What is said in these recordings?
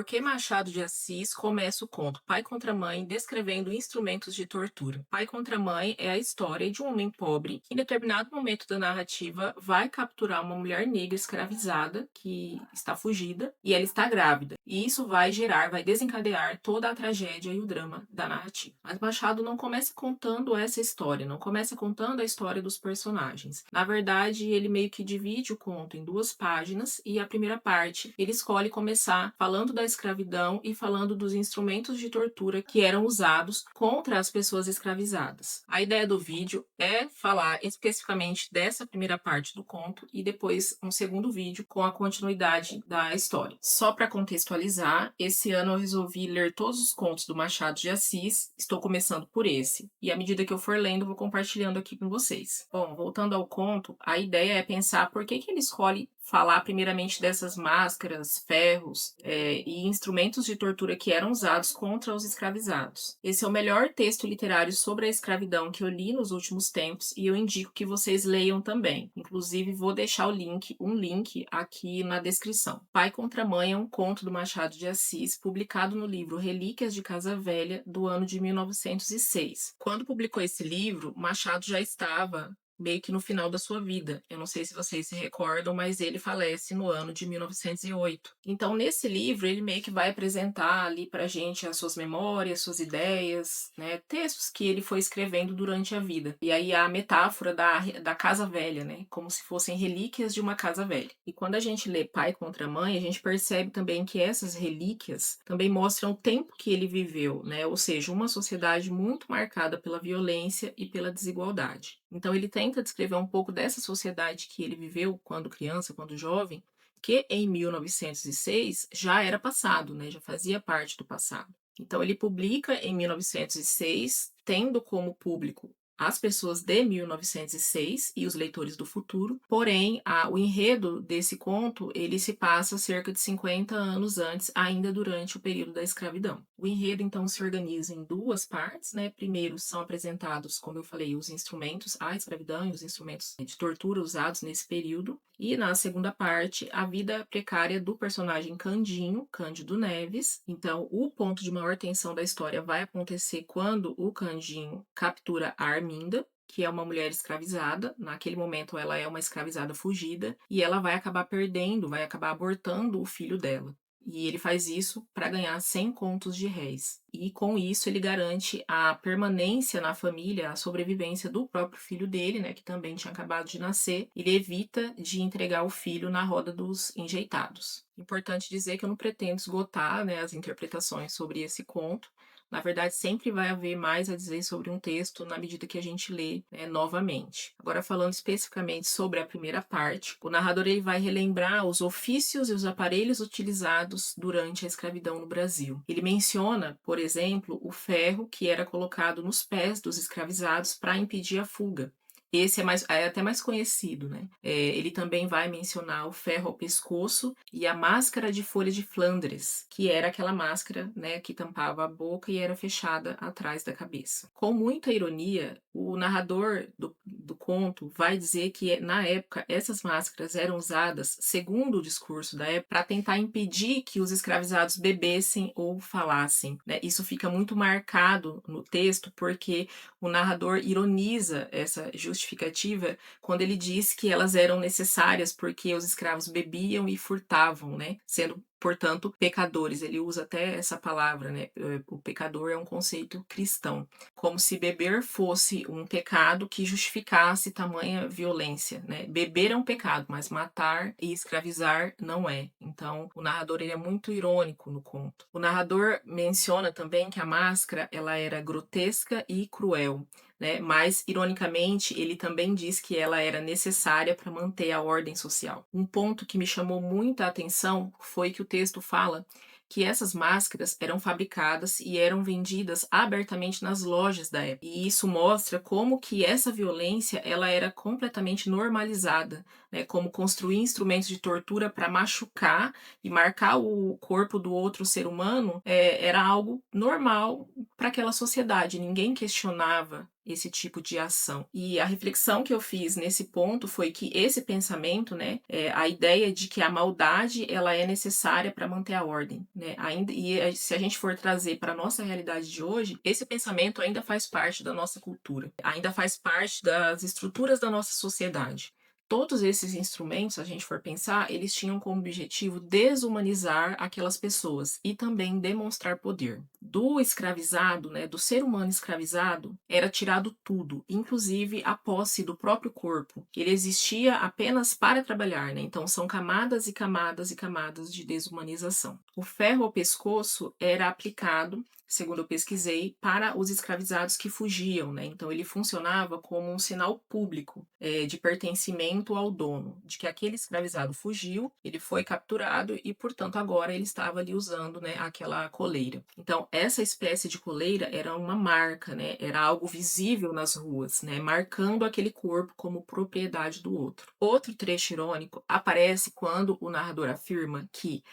Por que Machado de Assis começa o conto Pai contra Mãe descrevendo instrumentos de tortura? Pai contra Mãe é a história de um homem pobre que, em determinado momento da narrativa, vai capturar uma mulher negra escravizada que está fugida e ela está grávida. E isso vai desencadear toda a tragédia e o drama da narrativa. Mas Machado não começa contando essa história, não começa contando a história dos personagens. Na verdade, ele meio que divide o conto em duas páginas e a primeira parte ele escolhe começar falando da escravidão e falando dos instrumentos de tortura que eram usados contra as pessoas escravizadas. A ideia do vídeo é falar especificamente dessa primeira parte do conto e depois um segundo vídeo com a continuidade da história. Só para contextualizar, esse ano eu resolvi ler todos os contos do Machado de Assis, estou começando por esse, e à medida que eu for lendo, vou compartilhando aqui com vocês. Bom, voltando ao conto, a ideia é pensar por que ele escolhe falar primeiramente dessas máscaras, ferros e instrumentos de tortura que eram usados contra os escravizados. Esse é o melhor texto literário sobre a escravidão que eu li nos últimos tempos e eu indico que vocês leiam também. Inclusive, vou deixar um link aqui na descrição. Pai contra Mãe é um conto do Machado de Assis, publicado no livro Relíquias de Casa Velha, do ano de 1906. Quando publicou esse livro, Machado já estava meio que no final da sua vida. Eu não sei se vocês se recordam, mas ele falece no ano de 1908. Então, nesse livro, ele meio que vai apresentar ali pra gente as suas memórias, suas ideias, né, textos que ele foi escrevendo durante a vida. E aí a metáfora da casa velha, né, como se fossem relíquias de uma casa velha. E quando a gente lê Pai contra Mãe, a gente percebe também que essas relíquias também mostram o tempo que ele viveu, né, ou seja, uma sociedade muito marcada pela violência e pela desigualdade. Então ele tenta descrever um pouco dessa sociedade que ele viveu quando criança, quando jovem, que em 1906 já era passado, né? Já fazia parte do passado. Então ele publica em 1906, tendo como público as pessoas de 1906 e os leitores do futuro, porém o enredo desse conto ele se passa cerca de 50 anos antes, ainda durante o período da escravidão. O enredo então se organiza em duas partes, né? Primeiro são apresentados, como eu falei, os instrumentos, a escravidão e os instrumentos de tortura usados nesse período, e na segunda parte, a vida precária do personagem Candinho, Cândido Neves. Então, o ponto de maior tensão da história vai acontecer quando o Candinho captura a Arminda, que é uma mulher escravizada. Naquele momento, ela é uma escravizada fugida e ela vai acabar perdendo, vai acabar abortando o filho dela. E ele faz isso para ganhar 100 contos de réis. E com isso ele garante a permanência na família, a sobrevivência do próprio filho dele, né, que também tinha acabado de nascer. Ele evita de entregar o filho na roda dos enjeitados. Importante dizer que eu não pretendo esgotar, né, as interpretações sobre esse conto. Na verdade, sempre vai haver mais a dizer sobre um texto na medida que a gente lê, né, novamente. Agora, falando especificamente sobre a primeira parte, o narrador ele vai relembrar os ofícios e os aparelhos utilizados durante a escravidão no Brasil. Ele menciona, por exemplo, o ferro que era colocado nos pés dos escravizados para impedir a fuga. Esse é até mais conhecido, né? Ele também vai mencionar o ferro ao pescoço e a máscara de folha de Flandres, que era aquela máscara, né, que tampava a boca e era fechada atrás da cabeça. Com muita ironia, o narrador do conto vai dizer que, na época, essas máscaras eram usadas, segundo o discurso da época, para tentar impedir que os escravizados bebessem ou falassem, né? Isso fica muito marcado no texto porque o narrador ironiza essa justificativa quando ele diz que elas eram necessárias porque os escravos bebiam e furtavam, né? Sendo, portanto, pecadores. Ele usa até essa palavra, né? O pecador é um conceito cristão, como se beber fosse um pecado que justificasse tamanha violência, né? Beber é um pecado, mas matar e escravizar não é. Então, o narrador ele é muito irônico no conto. O narrador menciona também que a máscara ela era grotesca e cruel, né? Mas, ironicamente, ele também diz que ela era necessária para manter a ordem social. Um ponto que me chamou muita atenção foi que o texto fala que essas máscaras eram fabricadas e eram vendidas abertamente nas lojas da época. E isso mostra como que essa violência ela era completamente normalizada, né? Como construir instrumentos de tortura para machucar e marcar o corpo do outro ser humano era algo normal para aquela sociedade. Ninguém questionava esse tipo de ação. E a reflexão que eu fiz nesse ponto foi que esse pensamento, né, a ideia de que a maldade ela é necessária para manter a ordem, né, ainda se a gente for trazer para a nossa realidade de hoje, esse pensamento ainda faz parte da nossa cultura, ainda faz parte das estruturas da nossa sociedade. Todos esses instrumentos, se a gente for pensar, eles tinham como objetivo desumanizar aquelas pessoas e também demonstrar poder. Do escravizado, né, do ser humano escravizado, era tirado tudo, inclusive a posse do próprio corpo. Ele existia apenas para trabalhar, né? Então são camadas e camadas e camadas de desumanização. O ferro ao pescoço era aplicado, segundo eu pesquisei, para os escravizados que fugiam, né? Então ele funcionava como um sinal público de pertencimento ao dono, de que aquele escravizado fugiu, ele foi capturado e, portanto, agora ele estava ali usando, né, aquela coleira. Então essa espécie de coleira era uma marca, né? Era algo visível nas ruas, né? Marcando aquele corpo como propriedade do outro. Outro trecho irônico aparece quando o narrador afirma que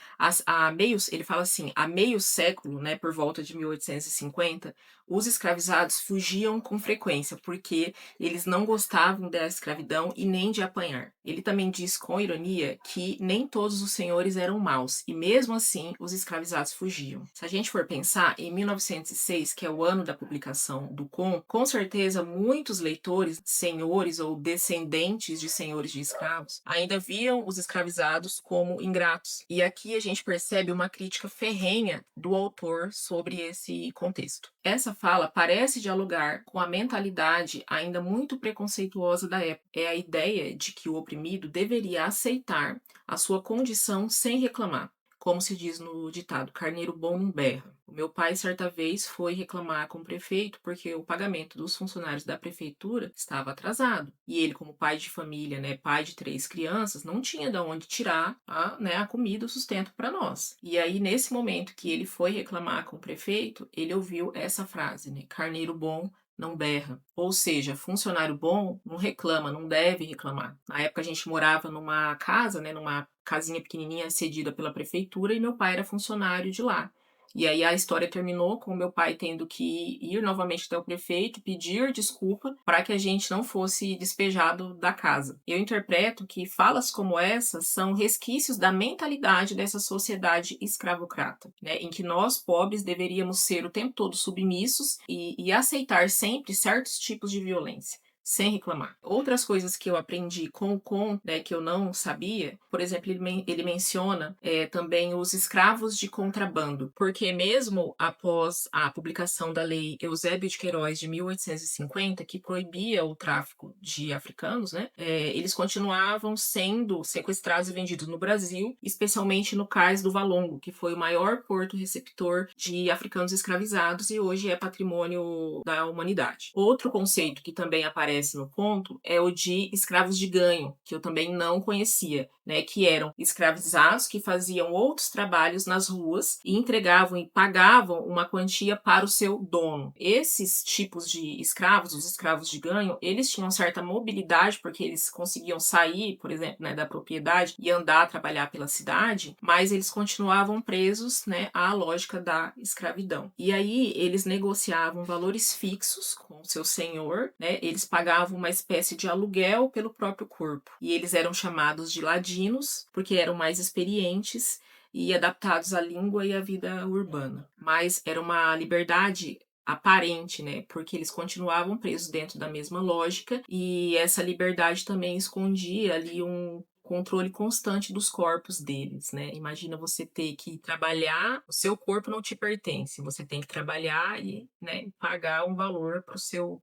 ele fala assim, há meio século, né, por volta de 1850, os escravizados fugiam com frequência, porque eles não gostavam da escravidão e nem de apanhar. Ele também diz com ironia que nem todos os senhores eram maus, e mesmo assim os escravizados fugiam. Se a gente for pensar, em 1906, que é o ano da publicação do com certeza muitos leitores, senhores ou descendentes de senhores de escravos, ainda viam os escravizados como ingratos. E aqui a gente percebe uma crítica ferrenha do autor sobre esse contexto. Essa fala parece dialogar com a mentalidade ainda muito preconceituosa da época. É a ideia de que o oprimido deveria aceitar a sua condição sem reclamar. Como se diz no ditado, carneiro bom não berra. O meu pai, certa vez, foi reclamar com o prefeito porque o pagamento dos funcionários da prefeitura estava atrasado. E ele, como pai de família, né, pai de 3 crianças, não tinha de onde tirar a comida, o sustento para nós. E aí, nesse momento que ele foi reclamar com o prefeito, ele ouviu essa frase, né, carneiro bom não berra. Ou seja, funcionário bom não reclama, não deve reclamar. Na época a gente morava numa casa, né, numa casinha pequenininha cedida pela prefeitura e meu pai era funcionário de lá. E aí a história terminou com meu pai tendo que ir novamente até o prefeito, pedir desculpa para que a gente não fosse despejado da casa. Eu interpreto que falas como essas são resquícios da mentalidade dessa sociedade escravocrata, né, em que nós, pobres, deveríamos ser o tempo todo submissos e aceitar sempre certos tipos de violência sem reclamar. Outras coisas que eu aprendi com o Con, né, que eu não sabia, por exemplo, ele menciona também os escravos de contrabando, porque mesmo após a publicação da lei Eusébio de Queiroz de 1850, que proibia o tráfico de africanos, né, eles continuavam sendo sequestrados e vendidos no Brasil, especialmente no cais do Valongo, que foi o maior porto receptor de africanos escravizados e hoje é patrimônio da humanidade. Outro conceito que também aparece no conto é o de escravos de ganho, que eu também não conhecia, né, que eram escravizados que faziam outros trabalhos nas ruas e entregavam e pagavam uma quantia para o seu dono. Esses tipos de escravos, os escravos de ganho, eles tinham certa mobilidade porque eles conseguiam sair, por exemplo, né, da propriedade e andar, trabalhar pela cidade, mas eles continuavam presos, né, à lógica da escravidão. E aí eles negociavam valores fixos com o seu senhor, né, eles pagavam uma espécie de aluguel pelo próprio corpo. E eles eram chamados de ladinos, porque eram mais experientes e adaptados à língua e à vida urbana. Mas era uma liberdade aparente, né? Porque eles continuavam presos dentro da mesma lógica e essa liberdade também escondia ali um controle constante dos corpos deles, né? Imagina você ter que trabalhar, o seu corpo não te pertence, você tem que trabalhar e, né, pagar um valor para o seu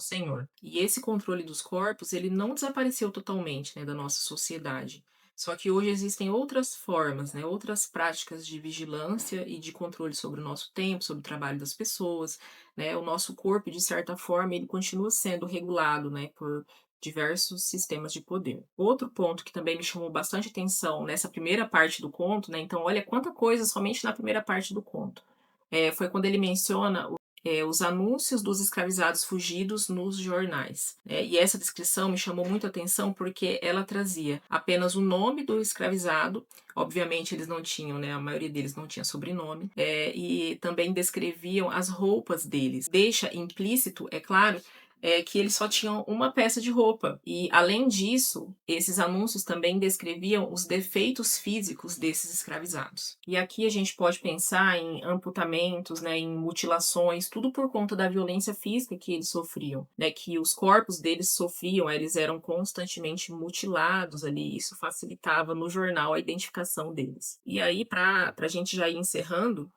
senhor. E esse controle dos corpos, ele não desapareceu totalmente, né, da nossa sociedade. Só que hoje existem outras formas, né, outras práticas de vigilância e de controle sobre o nosso tempo, sobre o trabalho das pessoas, né? O nosso corpo, de certa forma, ele continua sendo regulado, né, por diversos sistemas de poder. Outro ponto que também me chamou bastante atenção nessa primeira parte do conto, né? Então, olha quanta coisa somente na primeira parte do conto. Foi quando ele menciona os anúncios dos escravizados fugidos nos jornais, né. E essa descrição me chamou muito a atenção, porque ela trazia apenas o nome do escravizado, obviamente eles não tinham, né, a maioria deles não tinha sobrenome, e também descreviam as roupas deles. Deixa implícito, é claro, que eles só tinham uma peça de roupa. E, além disso, esses anúncios também descreviam os defeitos físicos desses escravizados. E aqui a gente pode pensar em amputamentos, né, em mutilações, tudo por conta da violência física que eles sofriam, né, que os corpos deles sofriam, eles eram constantemente mutilados ali, isso facilitava no jornal a identificação deles. E aí, para a gente já ir encerrando,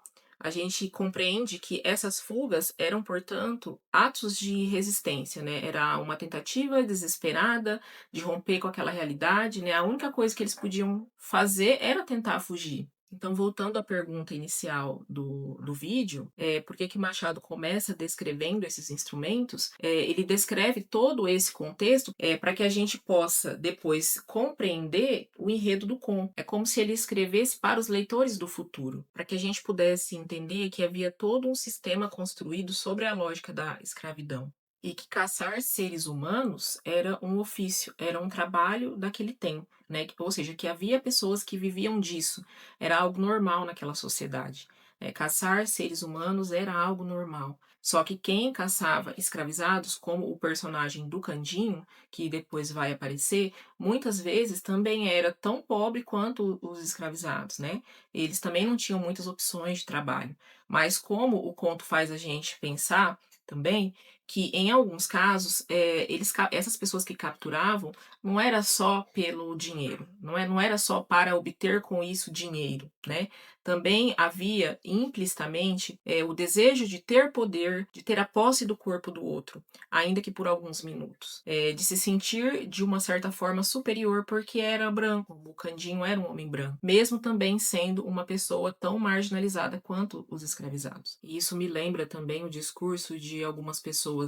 a gente compreende que essas fugas eram, portanto, atos de resistência, né? Era uma tentativa desesperada de romper com aquela realidade, né? A única coisa que eles podiam fazer era tentar fugir. Então, voltando à pergunta inicial do vídeo, por que que Machado começa descrevendo esses instrumentos? Ele descreve todo esse contexto para que a gente possa depois compreender o enredo do conto. É como se ele escrevesse para os leitores do futuro, para que a gente pudesse entender que havia todo um sistema construído sobre a lógica da escravidão. E que caçar seres humanos era um ofício, era um trabalho daquele tempo, né? Ou seja, que havia pessoas que viviam disso, era algo normal naquela sociedade. Caçar seres humanos era algo normal. Só que quem caçava escravizados, como o personagem do Candinho, que depois vai aparecer, muitas vezes também era tão pobre quanto os escravizados, né? Eles também não tinham muitas opções de trabalho. Mas como o conto faz a gente pensar também que em alguns casos, essas pessoas que capturavam não era só pelo dinheiro, não era só para obter com isso dinheiro, né? Também havia implicitamente o desejo de ter poder, de ter a posse do corpo do outro, ainda que por alguns minutos, de se sentir de uma certa forma superior porque era branco, o Candinho era um homem branco, mesmo também sendo uma pessoa tão marginalizada quanto os escravizados. E isso me lembra também o discurso de algumas pessoas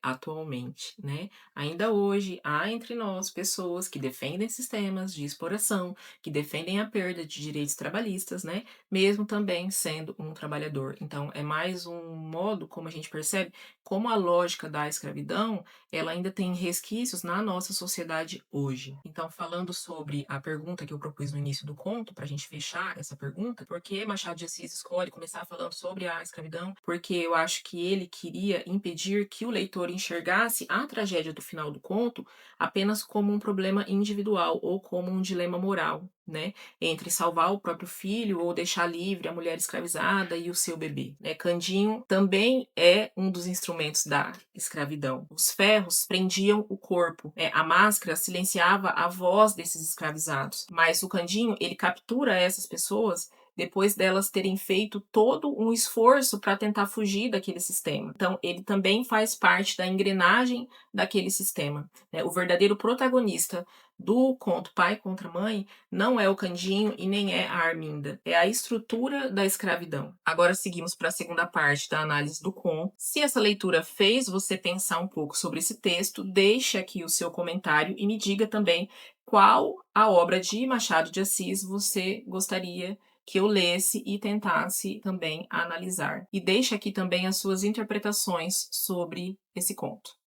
atualmente, né? Ainda hoje há entre nós pessoas que defendem sistemas de exploração, que defendem a perda de direitos trabalhistas, né? Mesmo também sendo um trabalhador. Então, é mais um modo como a gente percebe como a lógica da escravidão, ela ainda tem resquícios na nossa sociedade hoje. Então, falando sobre a pergunta que eu propus no início do conto, para a gente fechar essa pergunta, por que Machado de Assis escolhe começar falando sobre a escravidão? Porque eu acho que ele queria impedir que o leitor enxergasse a tragédia do final do conto apenas como um problema individual ou como um dilema moral, né? Entre salvar o próprio filho ou deixar livre a mulher escravizada e o seu bebê, né? Candinho também é um dos instrumentos da escravidão. Os ferros prendiam o corpo, a máscara silenciava a voz desses escravizados, mas o Candinho, ele captura essas pessoas depois delas terem feito todo um esforço para tentar fugir daquele sistema. Então, ele também faz parte da engrenagem daquele sistema, né? O verdadeiro protagonista do conto Pai contra Mãe não é o Candinho e nem é a Arminda, é a estrutura da escravidão. Agora seguimos para a segunda parte da análise do conto. Se essa leitura fez você pensar um pouco sobre esse texto, deixe aqui o seu comentário e me diga também qual a obra de Machado de Assis você gostaria que eu lesse e tentasse também analisar. E deixe aqui também as suas interpretações sobre esse conto.